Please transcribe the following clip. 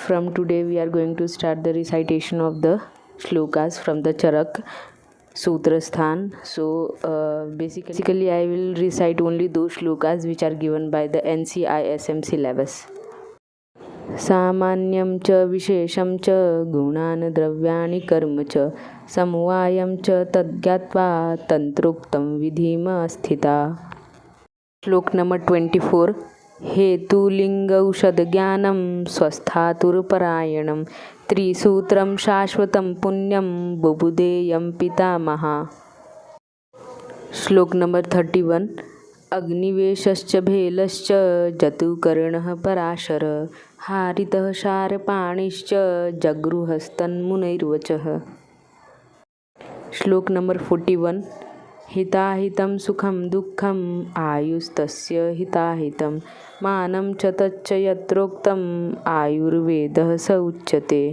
From today we are going to start the recitation of the shlokas from the Charak Sutrasthan. So basically I will recite only those shlokas which are given by the NCISM syllabus. सामान्यं च विशेषं च गुणान् द्रव्याणि कर्म च समवायं च तद्ज्ञात्वा तंत्रोक्तं विधिम स्थिता. श्लोक नंबर 24. हेतुलिङ्गौषधज्ञानं स्वस्थातुरपरायणं त्रिसूत्रं शाश्वतं पुण्यं बुबुधेयं पितामहा. श्लोक नंबर 31. अग्निवेशश्च भेलश्च जतुकर्णः पराशर हारितः शारपाणिश्च जगृहस्तन्मुनैर्वचः. श्लोक नंबर 41. हिताहितं सुखं दुःखं आयुस्तस्य हिताहितं मानं च तच्च यत्रोक्तम् आयुर्वेदः स उच्यते.